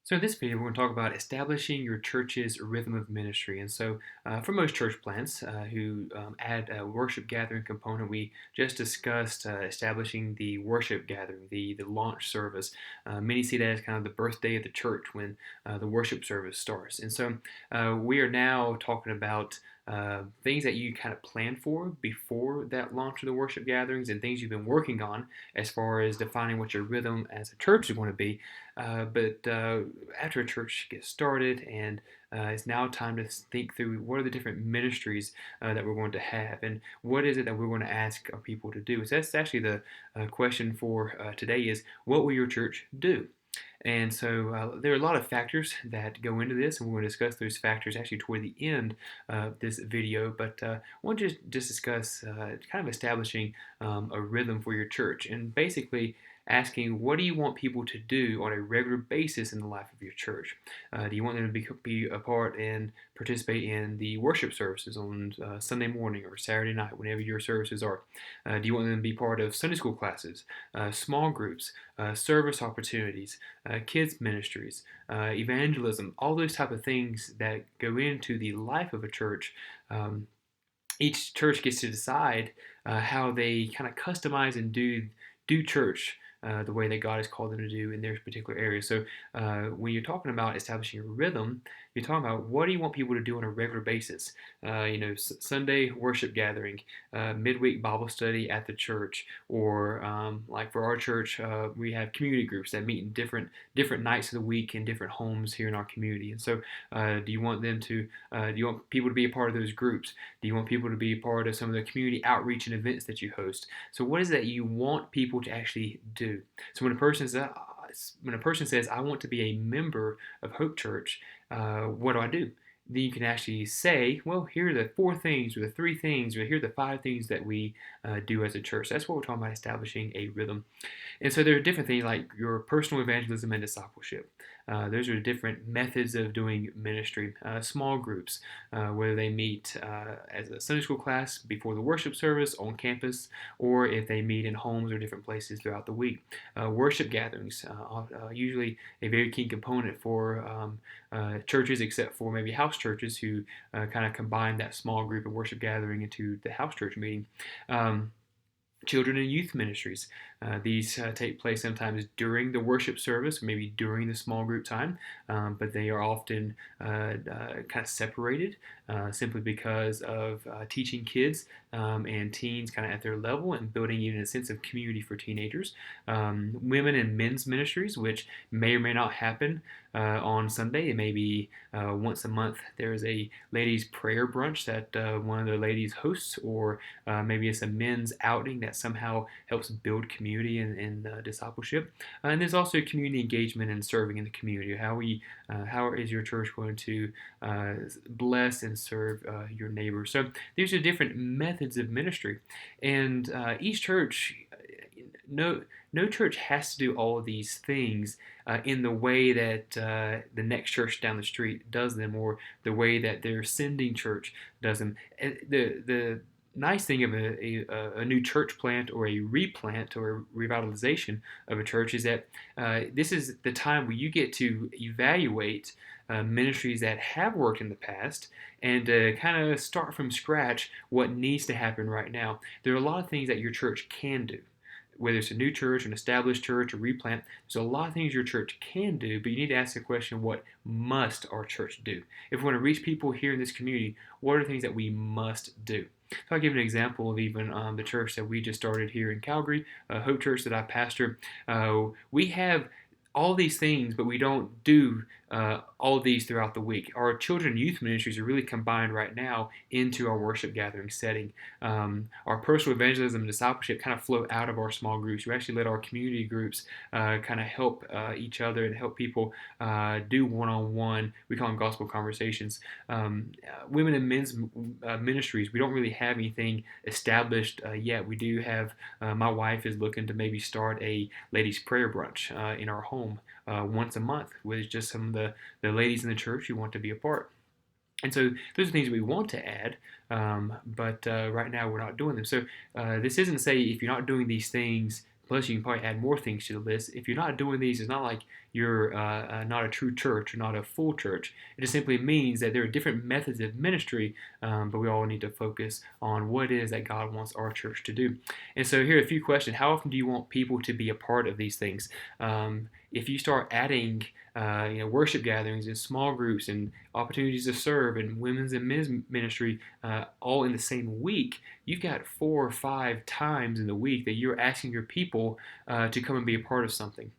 So in this video, we're going to talk about establishing your church's rhythm of ministry. And so for most church plants who add a worship gathering component, we just discussed establishing the worship gathering, the launch service. Many see that as kind of the birthday of the church when the worship service starts. And so we are now talking about things that you kind of plan for before that launch of the worship gatherings and things you've been working on as far as defining what your rhythm as a church is going to be. But after a church gets started, and it's now time to think through what are the different ministries that we're going to have, and what is it that we're going to ask our people to do. So that's actually the question for today: is what will your church do? And so there are a lot of factors that go into this, and we're going to discuss those factors actually toward the end of this video. But I want to just discuss kind of establishing a rhythm for your church, and basically asking what do you want people to do on a regular basis in the life of your church. Do you want them to be a part and participate in the worship services on Sunday morning or Saturday night, whenever your services are? Do you want them to be part of Sunday school classes, small groups, service opportunities, kids ministries, evangelism, all those type of things that go into the life of a church? Each church gets to decide how they kind of customize and do church the way that God has called them to do in their particular area. So when you're talking about establishing a rhythm, you're talking about what do you want people to do on a regular basis. Sunday worship gathering, midweek Bible study at the church, or like for our church, we have community groups that meet in different nights of the week in different homes here in our community. And so, do you want people to be a part of those groups? Do you want people to be a part of some of the community outreach and events that you host? So, what is it that you want people to actually do? So when a person says, I want to be a member of Hope Church, what do I do? Then you can actually say, well, here are the 4 things, or the 3 things, or here are the 5 things that we do as a church. That's what we're talking about, establishing a rhythm. And so there are different things like your personal evangelism and discipleship. Those are different methods of doing ministry. Small groups, whether they meet as a Sunday school class before the worship service on campus, or if they meet in homes or different places throughout the week. Worship gatherings, usually a very key component for churches, except for maybe house churches who kind of combine that small group of worship gathering into the house church meeting. Children and youth ministries. These take place sometimes during the worship service, maybe during the small group time, but they are often kind of separated simply because of teaching kids and teens kind of at their level and building even a sense of community for teenagers. Women and men's ministries, which may or may not happen on Sunday. It may be once a month. There is a ladies' prayer brunch that one of the ladies hosts, or maybe it's a men's outing that somehow helps build community and discipleship. And there's also community engagement and serving in the community. How is your church going to bless and serve your neighbors? So these are different methods of ministry, and each church, no church has to do all of these things in the way that the next church down the street does them, or the way that their sending church does them. The nice thing of a new church plant, or a replant, or a revitalization of a church, is that this is the time where you get to evaluate ministries that have worked in the past and kind of start from scratch what needs to happen right now. There are a lot of things that your church can do. Whether it's a new church, an established church, a replant, there's a lot of things your church can do, but you need to ask the question, what must our church do? If we want to reach people here in this community, what are the things that we must do? So I'll give an example of even the church that we just started here in Calgary, Hope Church that I pastor. We have all these things, but we don't do all of these throughout the week. Our children and youth ministries are really combined right now into our worship gathering setting. Our personal evangelism and discipleship kind of flow out of our small groups. We actually let our community groups kind of help each other and help people do one-on-one. We call them gospel conversations. Women and men's ministries, we don't really have anything established yet. We do have, my wife is looking to maybe start a ladies' prayer brunch in our home once a month with just some of the ladies in the church who want to be a part. And so those are things we want to add, but right now we're not doing them. So this isn't to say if you're not doing these things, Plus, you can probably add more things to the list. If you're not doing these, it's not like you're not a true church or not a full church. It just simply means that there are different methods of ministry, but we all need to focus on what it is that God wants our church to do. And so, here are a few questions. How often do you want people to be a part of these things? If you start adding worship gatherings and small groups and opportunities to serve and women's and men's ministry all in the same week, you've got 4 or 5 times in the week that you're asking your people to come and be a part of something.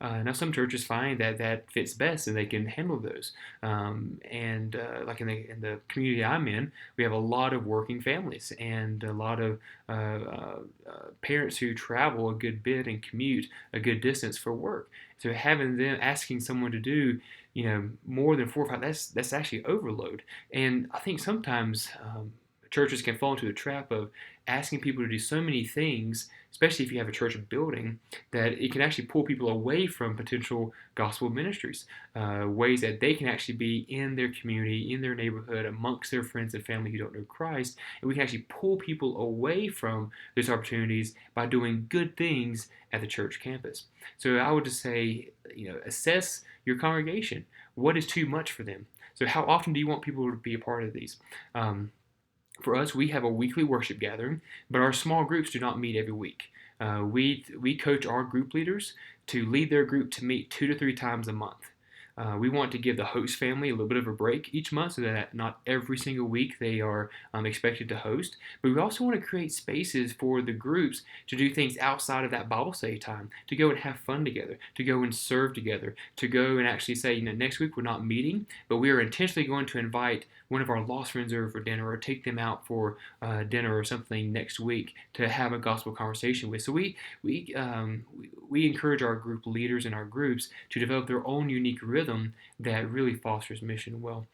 Now, some churches find that that fits best and they can handle those. Like in the community I'm in, we have a lot of working families and a lot of parents who travel a good bit and commute a good distance for work. So having them asking someone to do, more than 4 or 5, that's actually overload. And I think sometimes churches can fall into the trap of asking people to do so many things, especially if you have a church building, that it can actually pull people away from potential gospel ministries, ways that they can actually be in their community, in their neighborhood, amongst their friends and family who don't know Christ, and we can actually pull people away from those opportunities by doing good things at the church campus. So I would just say, assess your congregation. What is too much for them? So how often do you want people to be a part of these? For us, we have a weekly worship gathering, but our small groups do not meet every week. We coach our group leaders to lead their group to meet 2 to 3 times a month. We want to give the host family a little bit of a break each month so that not every single week they are expected to host. But we also want to create spaces for the groups to do things outside of that Bible study time, to go and have fun together, to go and serve together, to go and actually say, next week we're not meeting, but we are intentionally going to invite one of our lost friends over for dinner or take them out for dinner or something next week to have a gospel conversation with. So we encourage our group leaders and our groups to develop their own unique rhythm that really fosters mission well.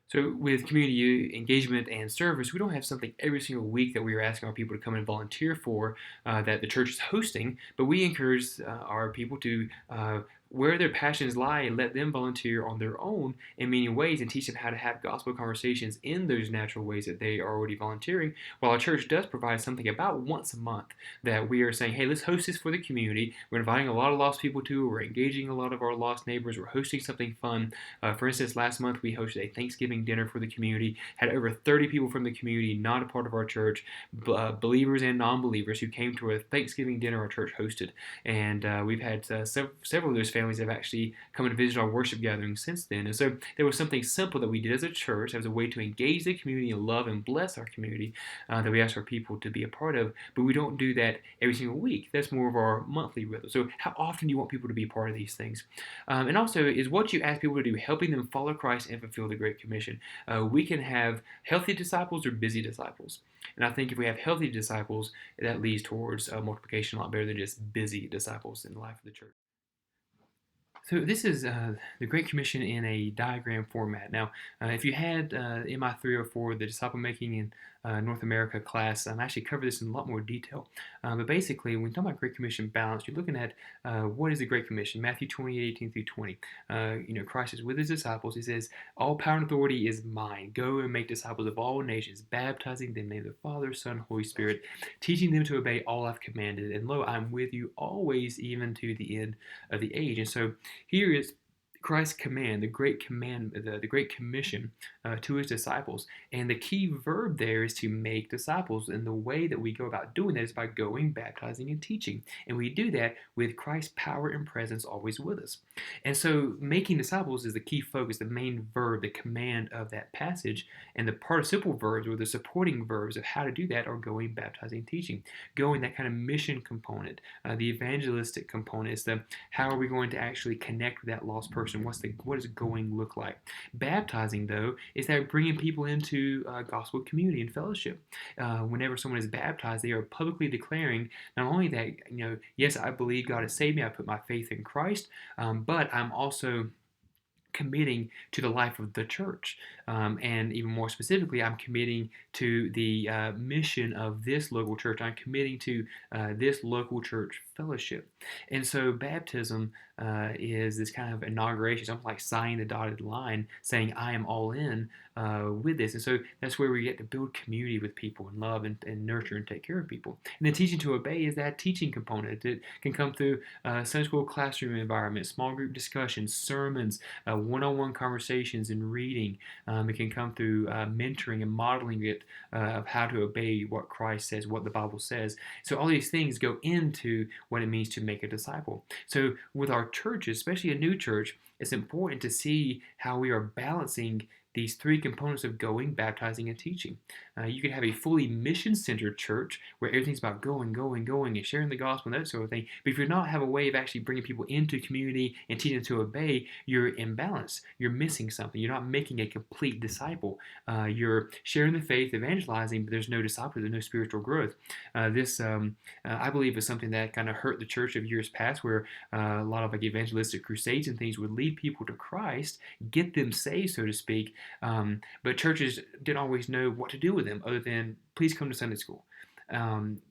So with community engagement and service, we don't have something every single week that we are asking our people to come and volunteer for that the church is hosting, but we encourage our people to where their passions lie and let them volunteer on their own in many ways and teach them how to have gospel conversations in those natural ways that they are already volunteering. While our church does provide something about once a month that we are saying, hey, let's host this for the community. We're inviting a lot of lost people to. We're engaging a lot of our lost neighbors. We're hosting something fun. For instance, last month we hosted a Thanksgiving dinner for the community. Had over 30 people from the community, not a part of our church, believers and non-believers, who came to a Thanksgiving dinner our church hosted. And we've had several of those families have actually come and visit our worship gatherings since then. And so there was something simple that we did as a church as a way to engage the community and love and bless our community that we ask our people to be a part of. But we don't do that every single week. That's more of our monthly rhythm. So how often do you want people to be a part of these things? And also, is what you ask people to do helping them follow Christ and fulfill the Great Commission? We can have healthy disciples or busy disciples. And I think if we have healthy disciples, that leads towards multiplication a lot better than just busy disciples in the life of the church. So this is the Great Commission in a diagram format. Now, if you had MI304, the Disciple Making in North America class, I actually cover this in a lot more detail. But basically, when you talk about Great Commission balance, you're looking at what is the Great Commission? Matthew 28:18 through 20. Christ is with his disciples. He says, all power and authority is mine. Go and make disciples of all nations, baptizing them in the name of the Father, Son, Holy Spirit, teaching them to obey all I've commanded. And lo, I'm with you always, even to the end of the age. And so here is Christ's command, the great great commission to his disciples. And the key verb there is to make disciples. And the way that we go about doing that is by going, baptizing, and teaching. And we do that with Christ's power and presence always with us. And so making disciples is the key focus, the main verb, the command of that passage. And the participle verbs or the supporting verbs of how to do that are going, baptizing, teaching. Going, that kind of mission component, the evangelistic component is the how are we going to actually connect with that lost person? What does going look like? Baptizing, though, is that bringing people into gospel community and fellowship. Whenever someone is baptized, they are publicly declaring not only that, yes, I believe God has saved me, I put my faith in Christ, but I'm also committing to the life of the church. And even more specifically, I'm committing to the mission of this local church. I'm committing to this local church fellowship. And so baptism is this kind of inauguration, something like signing the dotted line, saying I am all in. with this. And so that's where we get to build community with people and love and nurture and take care of people. And then teaching to obey is that teaching component. It can come through Sunday school classroom environment, small group discussions, sermons, one-on-one conversations and reading. It can come through mentoring and modeling it of how to obey what Christ says, what the Bible says. So all these things go into what it means to make a disciple. So with our churches, especially a new church, it's important to see how we are balancing these three components of going, baptizing, and teaching. You can have a fully mission-centered church where everything's about going, and sharing the gospel and that sort of thing. But if you're not have a way of actually bringing people into community and teaching them to obey, you're imbalanced. You're missing something. You're not making a complete disciple. You're sharing the faith, evangelizing, but there's no disciple. There's no spiritual growth. This, I believe, is something that kind of hurt the church of years past, where a lot of like evangelistic crusades and things would lead people to Christ, get them saved, so to speak. But churches didn't always know what to do with them other than please come to Sunday school.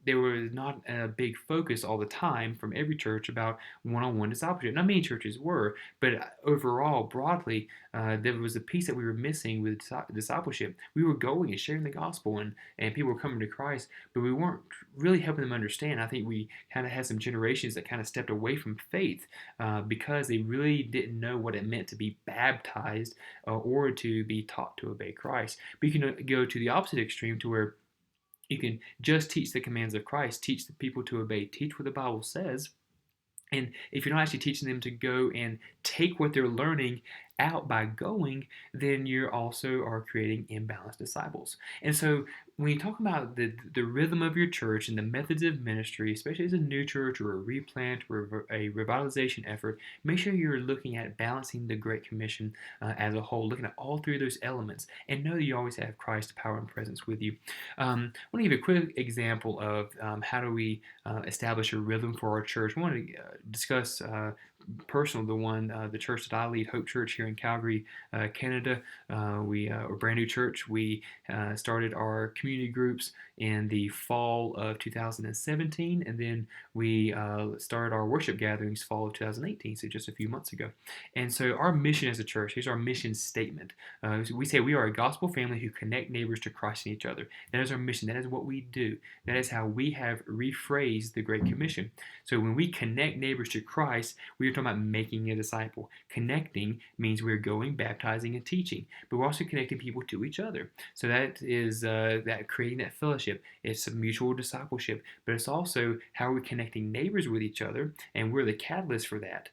There was not a big focus all the time from every church about one-on-one discipleship. Not many churches were, but overall, broadly, there was a piece that we were missing with discipleship. We were going and sharing the gospel, and people were coming to Christ, but we weren't really helping them understand. I think we kind of had some generations that kind of stepped away from faith because they really didn't know what it meant to be baptized or to be taught to obey Christ. But you can go to the opposite extreme to where you can just teach the commands of Christ, teach the people to obey, teach what the Bible says. And if you're not actually teaching them to go and take what they're learning out by going, then you also are creating imbalanced disciples. And so when you talk about the rhythm of your church and the methods of ministry, especially as a new church or a replant or a revitalization effort, make sure you're looking at balancing the Great Commission as a whole, looking at all three of those elements, and know that you always have Christ's power and presence with you. I want to give a quick example of how do we establish a rhythm for our church. I want to discuss personal, the church that I lead, Hope Church here in Calgary, Canada. We are a brand new church. We started our community groups in the fall of 2017, and then we started our worship gatherings fall of 2018, so just a few months ago. And so our mission as a church, here's our mission statement. We say we are a gospel family who connect neighbors to Christ and each other. That is our mission. That is what we do. That is how we have rephrased the Great Commission. So when we connect neighbors to Christ, we are talking about making a disciple. Connecting means we're going, baptizing, and teaching, but we're also connecting people to each other. So that is that creating that fellowship. It's a mutual discipleship, but it's also how we're connecting neighbors with each other, and we're the catalyst for that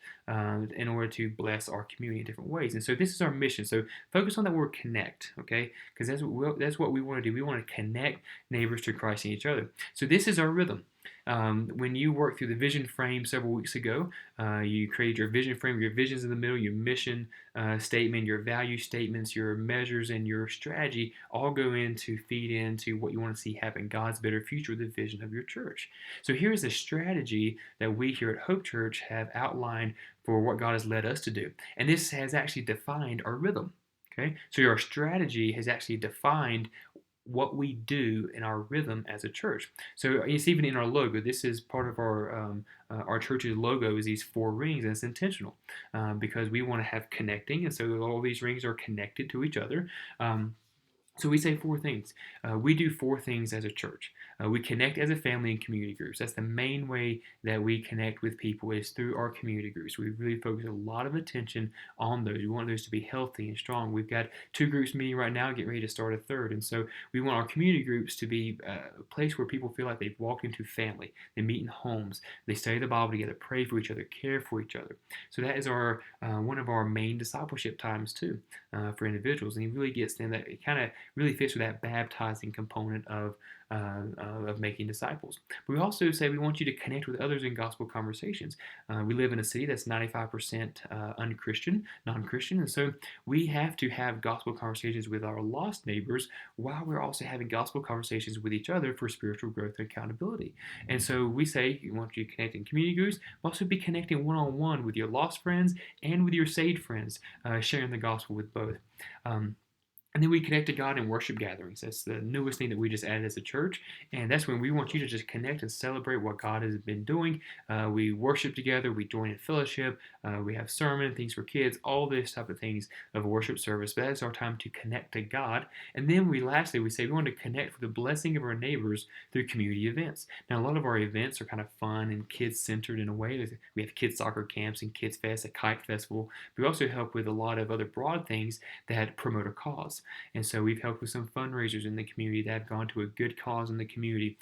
in order to bless our community in different ways. And so this is our mission. So focus on that word connect, okay? Because that's what we want to do. We want to connect neighbors to Christ and each other. So this is our rhythm. When you worked through the vision frame several weeks ago, you created your vision frame, your visions in the middle, your mission statement, your value statements, your measures, and your strategy all go in to feed into what you want to see happen, God's better future, the vision of your church. So here's a strategy that we here at Hope Church have outlined for what God has led us to do. And this has actually defined our rhythm. Okay, so our strategy has actually defined what we do in our rhythm as a church. So it's even in our logo. This is part of our church's logo is these 4 rings, and it's intentional because we want to have connecting, and so all these rings are connected to each other. So we say 4 things. We do 4 things as a church. We connect as a family in community groups. That's the main way that we connect with people is through our community groups. We really focus a lot of attention on those. We want those to be healthy and strong. We've got 2 groups meeting right now, getting ready to start a 3rd. And so we want our community groups to be a place where people feel like they've walked into family. They meet in homes. They study the Bible together, pray for each other, care for each other. So that is our one of our main discipleship times too for individuals. And it really gets them that it kind of really fits with that baptizing component of making disciples. But we also say we want you to connect with others in gospel conversations. We live in a city that's 95% unchristian, non-Christian, and so we have to have gospel conversations with our lost neighbors while we're also having gospel conversations with each other for spiritual growth and accountability. And so we say we want you to connect in community groups, but also be connecting one-on-one with your lost friends and with your saved friends, sharing the gospel with both. And then we connect to God in worship gatherings. That's the newest thing that we just added as a church. And that's when we want you to just connect and celebrate what God has been doing. We worship together. We join in fellowship. We have sermon, things for kids, all this type of things of a worship service. But that's our time to connect to God. And then lastly, we say we want to connect with the blessing of our neighbors through community events. Now, a lot of our events are kind of fun and kids-centered in a way. We have kids soccer camps and kids fest, a kite festival. But we also help with a lot of other broad things that promote a cause. And so we've helped with some fundraisers in the community that have gone to a good cause in the community.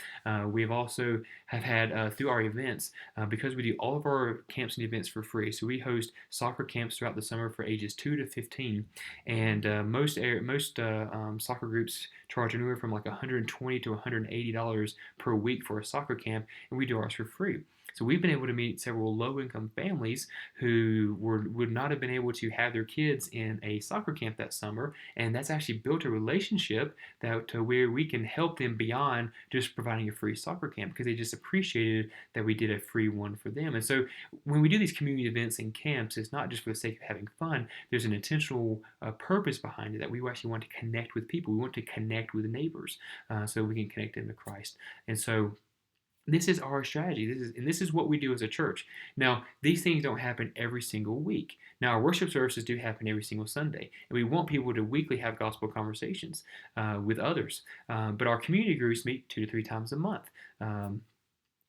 We have also have had through our events, because we do all of our camps and events for free. So we host soccer camps throughout the summer for ages 2 to 15, and most soccer groups charge anywhere from like $120 to $180 per week for a soccer camp, and we do ours for free. So we've been able to meet several low-income families who would not have been able to have their kids in a soccer camp that summer, and that's actually built a relationship that to where we can help them beyond just providing a free soccer camp because they just appreciated that we did a free one for them. And so when we do these community events and camps, it's not just for the sake of having fun. There's an intentional purpose behind it that we actually want to connect with people. We want to connect with neighbors so we can connect them to Christ. And so this is our strategy. This is what we do as a church. Now, these things don't happen every single week. Now, our worship services do happen every single Sunday, and we want people to weekly have gospel conversations with others. But our community groups meet 2 to 3 times a month.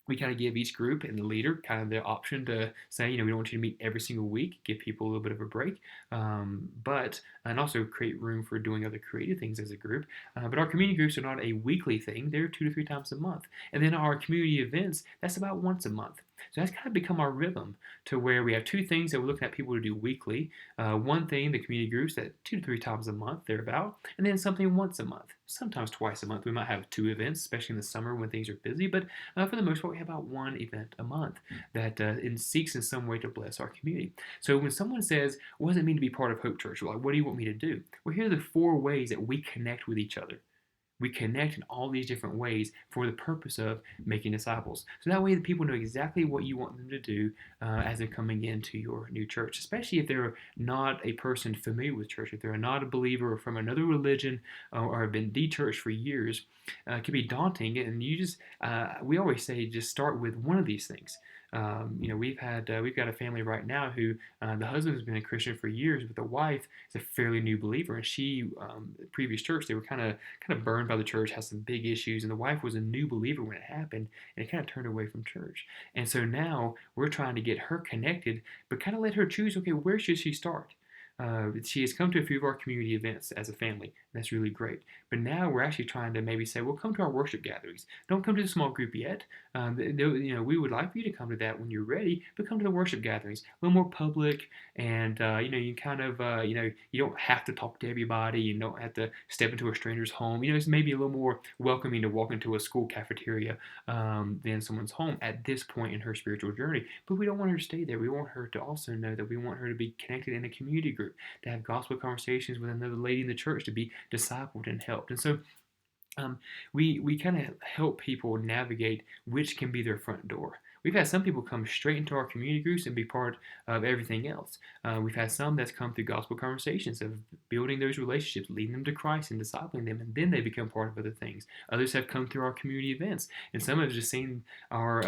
We kind of give each group and the leader kind of the option to say, we don't want you to meet every single week, give people a little bit of a break, and also create room for doing other creative things as a group. But our community groups are not a weekly thing. They're 2 to 3 times a month. And then our community events, that's about once a month. So that's kind of become our rhythm to where we have 2 things that we're looking at people to do weekly. One thing, the community groups, that 2 to 3 times a month, they're about, and then something once a month, sometimes twice a month. We might have 2 events, especially in the summer when things are busy, but for the most part, we have about 1 event a month that seeks in some way to bless our community. So when someone says, what does it mean to be part of Hope Church? We're like, what do you want me to do? Well, here are the 4 ways that we connect with each other. We connect in all these different ways for the purpose of making disciples. So that way the people know exactly what you want them to do as they're coming into your new church, especially if they're not a person familiar with church, if they're not a believer or from another religion or have been de-churched for years. It can be daunting, and we always say just start with one of these things. We've got a family right now who the husband has been a Christian for years, but the wife is a fairly new believer, and she, the previous church, they were kind of burned by the church, has some big issues, and the wife was a new believer when it happened, and it kind of turned away from church. And so now we're trying to get her connected, but kind of let her choose. Okay, where should she start? She has come to a few of our community events as a family. And that's really great. But now we're actually trying to maybe say, well, come to our worship gatherings. Don't come to the small group yet. We would like for you to come to that when you're ready, but come to the worship gatherings. A little more public, and you kind of you don't have to talk to everybody. You don't have to step into a stranger's home. It's maybe a little more welcoming to walk into a school cafeteria than someone's home at this point in her spiritual journey. But we don't want her to stay there. We want her to also know that we want her to be connected in a community group, to have gospel conversations with another lady in the church, to be discipled and helped. And so we kind of help people navigate which can be their front door. We've had some people come straight into our community groups and be part of everything else. We've had some that's come through gospel conversations of building those relationships, leading them to Christ and discipling them, and then they become part of other things. Others have come through our community events, and some have just seen our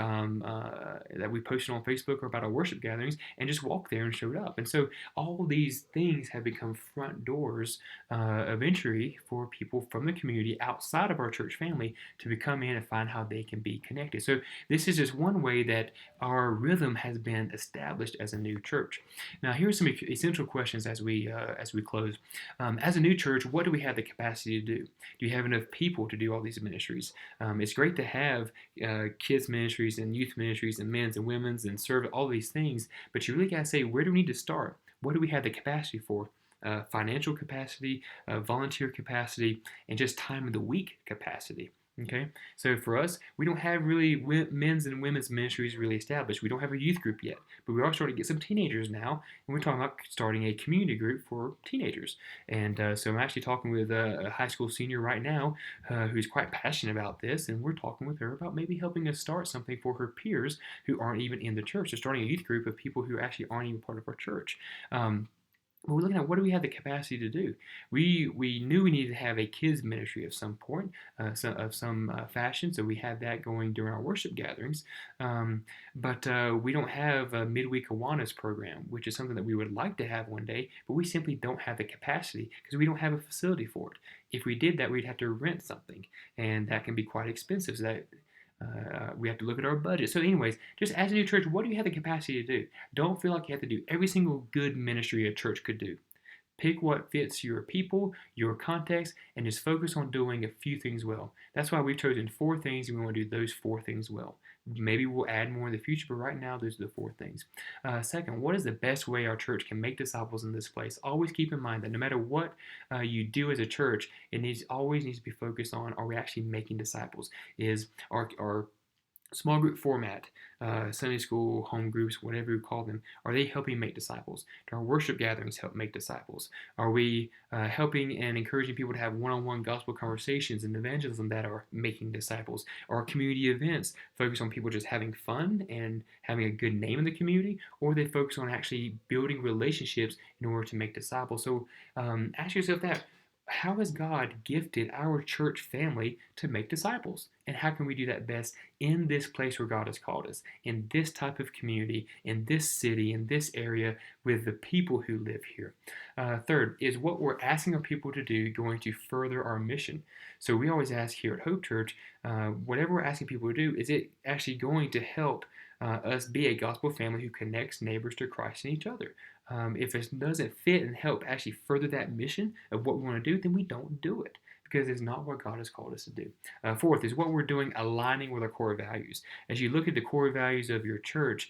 that we posted on Facebook or about our worship gatherings and just walked there and showed up. And so all these things have become front doors of entry for people from the community outside of our church family to come in and find how they can be connected. So this is just one way that our rhythm has been established as a new church. Now, here are some essential questions as we close. As a new church, what do we have the capacity to do? Do you have enough people to do all these ministries? It's great to have kids ministries and youth ministries and men's and women's and serve all these things, but you really got to say, where do we need to start? What do we have the capacity for? Financial capacity, volunteer capacity, and just time of the week capacity. Okay, so for us, we don't have really men's and women's ministries really established. We don't have a youth group yet, but we are starting to get some teenagers now, and we're talking about starting a community group for teenagers. And so I'm actually talking with a high school senior right now who's quite passionate about this, and we're talking with her about maybe helping us start something for her peers who aren't even in the church. So starting a youth group of people who actually aren't even part of our church. But we're looking at what do we have the capacity to do. We knew we needed to have a kids ministry of some point, of some fashion. So we have that going during our worship gatherings. But we don't have a midweek Awanas program, which is something that we would like to have one day. But we simply don't have the capacity because we don't have a facility for it. If we did that, we'd have to rent something, and that can be quite expensive. So that we have to look at our budget. So, anyways, just as a new church, what do you have the capacity to do? Don't feel like you have to do every single good ministry a church could do. Pick what fits your people, your context, and just focus on doing a few things well. That's why we've chosen 4 things, and we want to do those 4 things well. Maybe we'll add more in the future, but right now, those are the 4 things. Second, what is the best way our church can make disciples in this place? Always keep in mind that no matter what you do as a church, it always needs to be focused on, are we actually making disciples? Is our small group format, Sunday school, home groups, whatever you call them, are they helping make disciples? Do our worship gatherings help make disciples? Are we helping and encouraging people to have one-on-one gospel conversations and evangelism that are making disciples? Are community events focus on people just having fun and having a good name in the community? Or they focus on actually building relationships in order to make disciples? So ask yourself that. How has God gifted our church family to make disciples? And how can we do that best in this place where God has called us, in this type of community, in this city, in this area, with the people who live here? Third, is what we're asking our people to do going to further our mission? So we always ask here at Hope Church, whatever we're asking people to do, is it actually going to help us be a gospel family who connects neighbors to Christ and each other? If it doesn't fit and help actually further that mission of what we want to do, then we don't do it because it's not what God has called us to do. Fourth is what we're doing aligning with our core values. As you look at the core values of your church,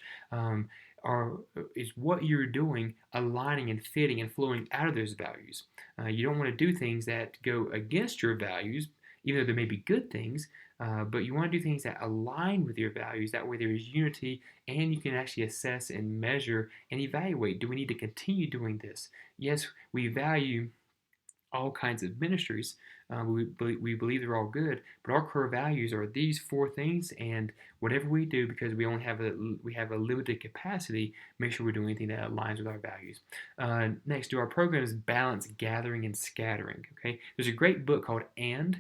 is what you're doing aligning and fitting and flowing out of those values. You don't want to do things that go against your values, even though there may be good things, but you want to do things that align with your values. That way there is unity and you can actually assess and measure and evaluate. Do we need to continue doing this? Yes, we value all kinds of ministries. We believe they're all good, but our core values are these 4 things, and whatever we do, because we have a limited capacity, make sure we're doing anything that aligns with our values. Next, do our programs balance gathering and scattering? Okay, there's a great book called the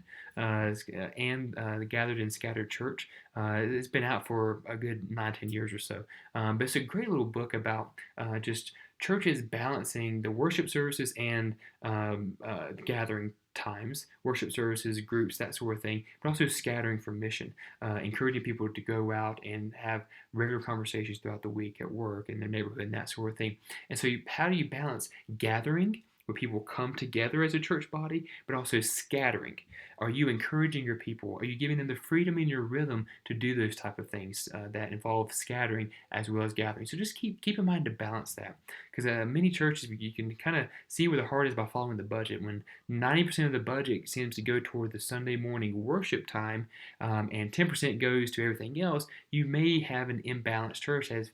Gathered and Scattered Church. It's been out for a good 9-10 years or so, but it's a great little book about just churches balancing the worship services and the gathering times, worship services, groups, that sort of thing, but also scattering for mission, encouraging people to go out and have regular conversations throughout the week at work in their neighborhood and that sort of thing. And so how do you balance gathering, where people come together as a church body, but also scattering? Are you encouraging your people? Are you giving them the freedom in your rhythm to do those type of things that involve scattering as well as gathering? So just keep in mind to balance that, because many churches, you can kind of see where the heart is by following the budget. When 90% of the budget seems to go toward the Sunday morning worship time, and 10% goes to everything else, you may have an imbalanced church that's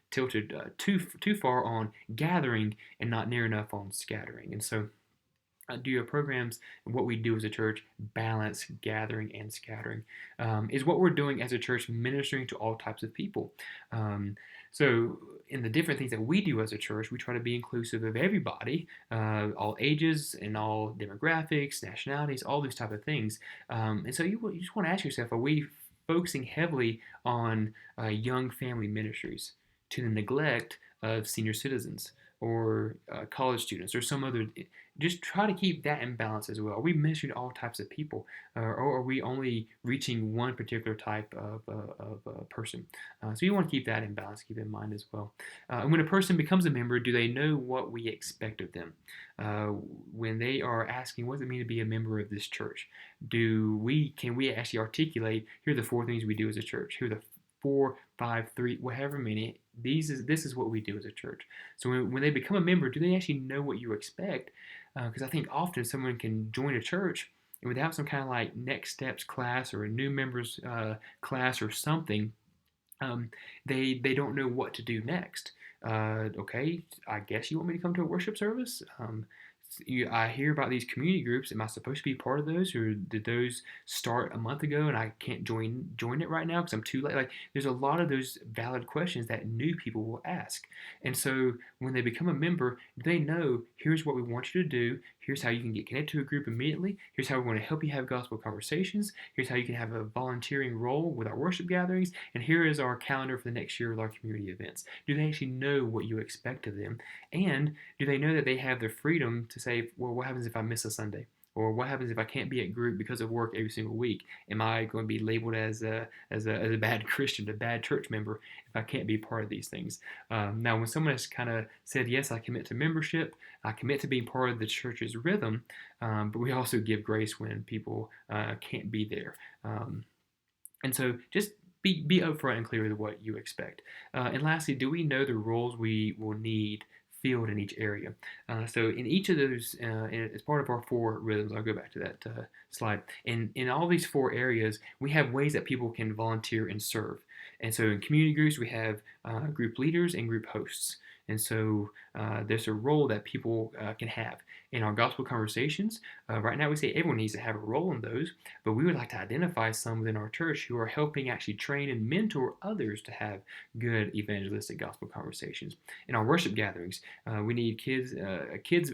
tilted too far on gathering and not near enough on scattering. And so do your programs and what we do as a church balance gathering and scattering? Is what we're doing as a church ministering to all types of people? So in the different things that we do as a church, we try to be inclusive of everybody, all ages and all demographics, nationalities, all these type of things. And so you just want to ask yourself, are we focusing heavily on young family ministries to the neglect of senior citizens or college students or some other? Just try to keep that in balance as well. Are we ministering to all types of people, or are we only reaching one particular type of person? So you want to keep that in balance, keep in mind as well. And when a person becomes a member, do they know what we expect of them? When they are asking, what does it mean to be a member of this church? Can we actually articulate, here are the 4 things we do as a church. Here are the 4, 5, 3, whatever many. This is what we do as a church. So when they become a member, do they actually know what you expect? Because I think often someone can join a church and without some kind of like next steps class or a new members class or something, they don't know what to do next. Okay, I guess you want me to come to a worship service. I hear about these community groups. Am I supposed to be part of those, or did those start a month ago and I can't join it right now because I'm too late? Like, there's a lot of those valid questions that new people will ask, and so when they become a member, they know here's what we want you to do. Here's how you can get connected to a group immediately. Here's how we want to help you have gospel conversations. Here's how you can have a volunteering role with our worship gatherings. And here is our calendar for the next year with our community events. Do they actually know what you expect of them? And do they know that they have the freedom to say, well, what happens if I miss a Sunday? Or what happens if I can't be at group because of work every single week? Am I going to be labeled as a bad Christian, a bad church member if I can't be part of these things? Now, when someone has kind of said, yes, I commit to membership, I commit to being part of the church's rhythm, but we also give grace when people can't be there. And so just be upfront and clear with what you expect. And lastly, do we know the roles we will need filled in each area? So in each of those, as part of our 4 rhythms, I'll go back to that slide. In all these 4 areas, we have ways that people can volunteer and serve. And so in community groups, we have group leaders and group hosts. And so there's a role that people can have. In our gospel conversations, right now we say everyone needs to have a role in those, but we would like to identify some within our church who are helping actually train and mentor others to have good evangelistic gospel conversations. In our worship gatherings, we need kids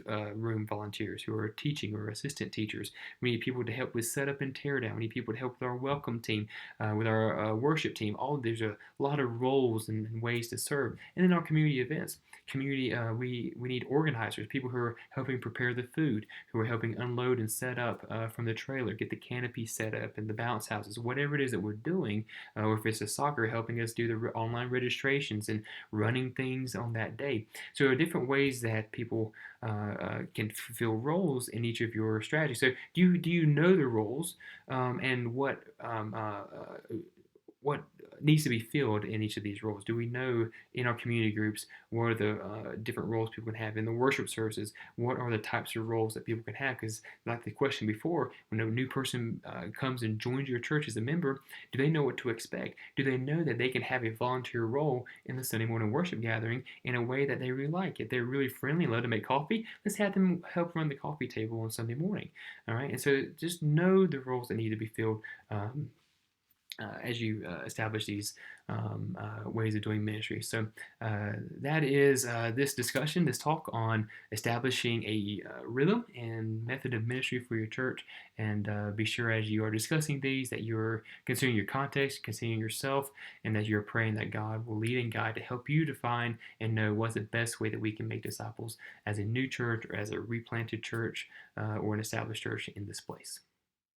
room volunteers who are teaching or assistant teachers. We need people to help with setup and tear down. We need people to help with our welcome team, with our worship team. There's a lot of roles and ways to serve. And in our community events, we need organizers, people who are helping prepare the food, who are helping unload and set up from the trailer, get the canopy set up and the bounce houses, whatever it is that we're doing, or if it's a soccer, helping us do the online registrations and running things on that day. So there are different ways that people can fulfill roles in each of your strategies. So do you know the roles and what needs to be filled in each of these roles? Do we know in our community groups what are the different roles people can have? In the worship services, what are the types of roles that people can have? Because like the question before, when a new person comes and joins your church as a member, do they know what to expect? Do they know that they can have a volunteer role in the Sunday morning worship gathering in a way that they really like? If they're really friendly and love to make coffee, let's have them help run the coffee table on Sunday morning. All right, and so just know the roles that need to be filled as you establish these ways of doing ministry. So that is this discussion, this talk on establishing a rhythm and method of ministry for your church. And be sure as you are discussing these that you're considering your context, considering yourself, and that you're praying that God will lead and guide to help you define and know what's the best way that we can make disciples as a new church or as a replanted church or an established church in this place.